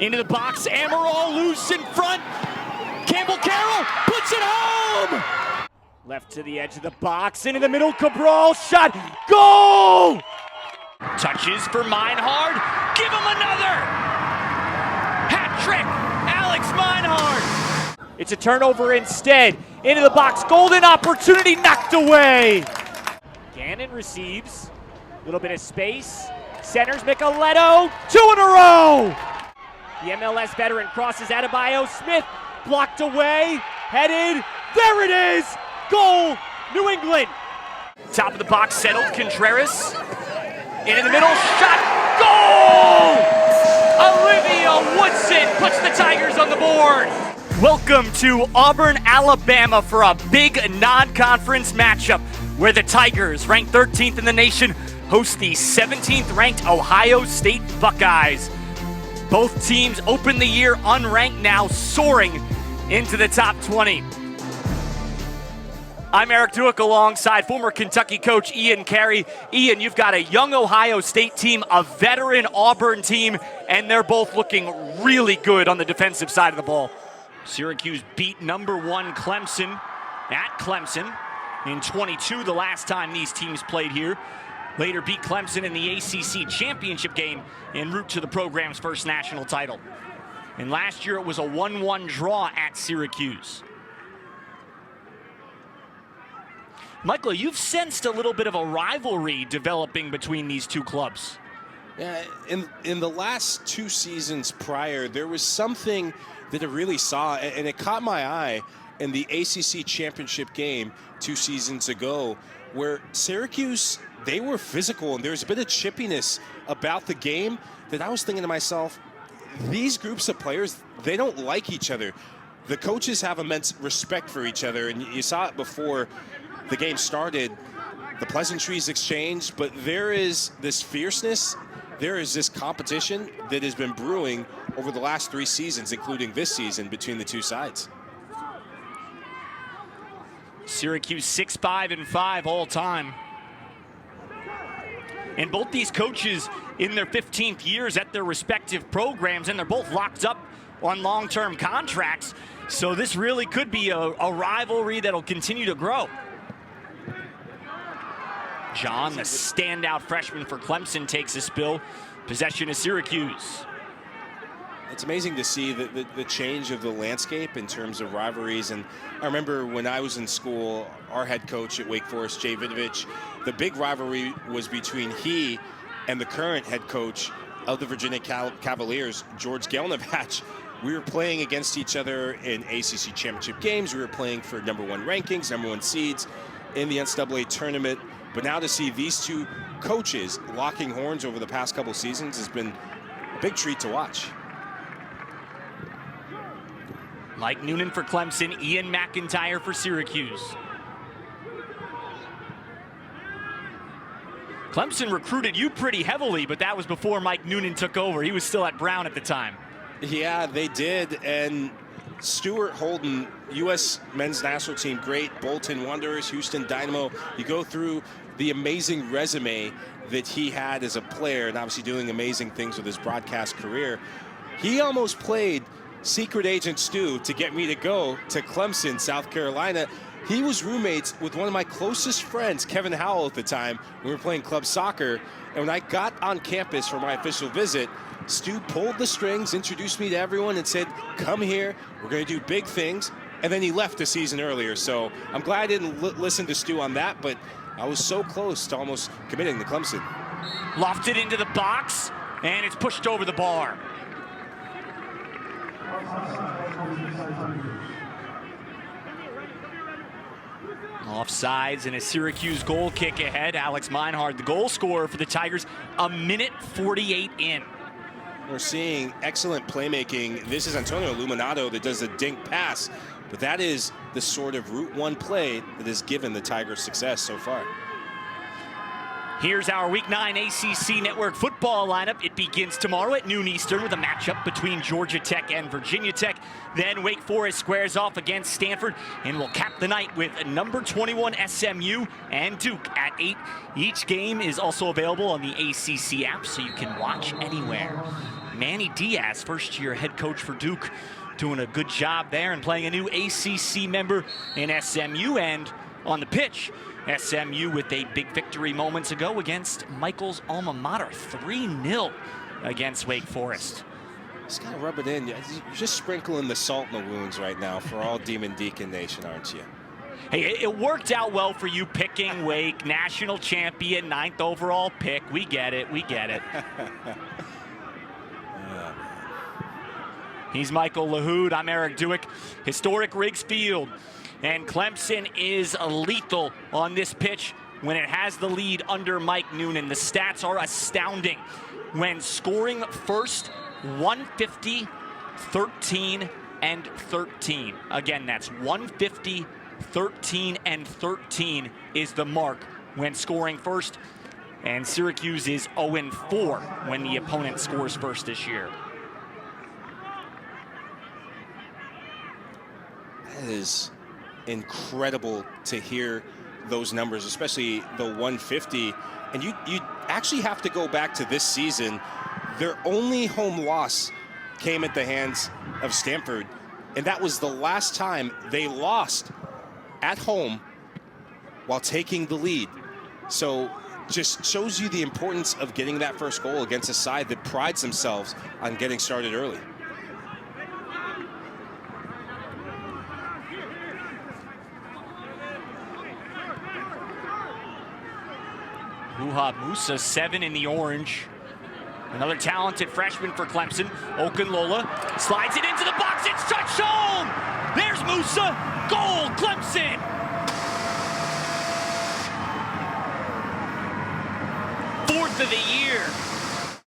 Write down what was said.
Into the box, Amaral loose in front. Campbell Carroll puts it home! Left to the edge of the box, into the middle, Cabral, shot, goal! Touches for Meinhard, give him another! Hat trick, Alex Meinhard! It's a turnover instead, into the box, golden opportunity knocked away! Gannon receives, a little bit of space, centers Micheletto, 2 in a row! The MLS veteran crosses Adebayo, Smith blocked away, headed, there it is! Goal, New England! Top of the box settled, Contreras. In the middle, shot, goal! Olivia Woodson puts the Tigers on the board. Welcome to Auburn, Alabama for a big non-conference matchup where the Tigers, ranked 13th in the nation, host the 17th ranked Ohio State Buckeyes. Both teams open the year unranked, now soaring into the top 20. I'm Eric Duick alongside former Kentucky coach Ian Carey. Ian, you've got a young Ohio State team, a veteran Auburn team, and they're both looking really good on the defensive side of the ball. Syracuse beat number 1 Clemson at Clemson in 22 the last time these teams played here. Later beat Clemson in the ACC championship game en route to the program's first national title. And last year it was a 1-1 draw at Syracuse. Michael, you've sensed a little bit of a rivalry developing between these two clubs. Yeah, in the last 2 seasons prior, there was something that I really saw, and it caught my eye in the ACC championship game 2 seasons ago, where Syracuse, they were physical, and there's a bit of chippiness about the game that I was thinking to myself, these groups of players, they don't like each other. The coaches have immense respect for each other, and you saw it before the game started. The pleasantries exchanged, but there is this fierceness, there is this competition that has been brewing over the last 3 seasons, including this season, between the two sides. Syracuse 6-5-5 all time. And both these coaches in their 15th years at their respective programs, and they're both locked up on long-term contracts. So this really could be a rivalry that'll continue to grow. John, the standout freshman for Clemson, takes a spill. Possession of Syracuse. It's amazing to see the change of the landscape in terms of rivalries. And I remember when I was in school, our head coach at Wake Forest, Jay Vidovich, the big rivalry was between he and the current head coach of the Virginia Cavaliers, George Gelnevach. We were playing against each other in ACC championship games. We were playing for number 1 rankings, number 1 seeds in the NCAA tournament. But now to see these two coaches locking horns over the past couple seasons has been a big treat to watch. Mike Noonan for Clemson, Ian McIntyre for Syracuse. Clemson recruited you pretty heavily, but that was before Mike Noonan took over. He was still at Brown at the time. Yeah, they did. And Stuart Holden, U.S. men's national team, great. Bolton Wanderers, Houston Dynamo. You go through the amazing resume that he had as a player, and obviously doing amazing things with his broadcast career. He almost played Secret Agent Stu to get me to go to Clemson, South Carolina. He was roommates with one of my closest friends, Kevin Howell, at the time. We were playing club soccer, and when I got on campus for my official visit, Stu pulled the strings, introduced me to everyone, and said, come here, we're going to do big things. And then he left a season earlier, so I'm glad I didn't listen to Stu on that, but I was so close to almost committing to Clemson. Lofted into the box, and it's pushed over the bar. Offsides and a Syracuse goal kick ahead. Alex Meinhard, the goal scorer for the Tigers, 1:48 in. We're seeing excellent playmaking. This is Antonio Illuminato that does a dink pass, but that is the sort of Route 1 play that has given the Tigers success so far. Here's our Week 9 ACC Network football lineup. It begins tomorrow at noon Eastern with a matchup between Georgia Tech and Virginia Tech. Then Wake Forest squares off against Stanford, and we'll cap the night with number 21 SMU and Duke at 8. Each game is also available on the ACC app, so you can watch anywhere. Manny Diaz, first-year head coach for Duke, doing a good job there and playing a new ACC member in SMU. And on the pitch, SMU with a big victory moments ago against Michael's alma mater, 3-0 against Wake Forest. Just gotta rub it in. You're just sprinkling the salt in the wounds right now for all Demon Deacon Nation, aren't you? Hey, it worked out well for you picking Wake, national champion, 9th overall pick. We get it, we get it. He's Michael LaHood. I'm Eric Duick. Historic Riggs Field. And Clemson is lethal on this pitch when it has the lead under Mike Noonan. The stats are astounding. When scoring first, 150, 13, and 13. Again, that's 150, 13, and 13 is the mark when scoring first. And Syracuse is 0-4 when the opponent scores first this year. That is incredible to hear those numbers, especially the 150. And you actually have to go back to this season. Their only home loss came at the hands of Stanford, and that was the last time they lost at home while taking the lead. So just shows you the importance of getting that first goal against a side that prides themselves on getting started early. Wuhab Musa, 7 in the orange. Another talented freshman for Clemson. Okunlola slides it into the box. It's touched home. There's Musa. Goal, Clemson. Fourth of the year.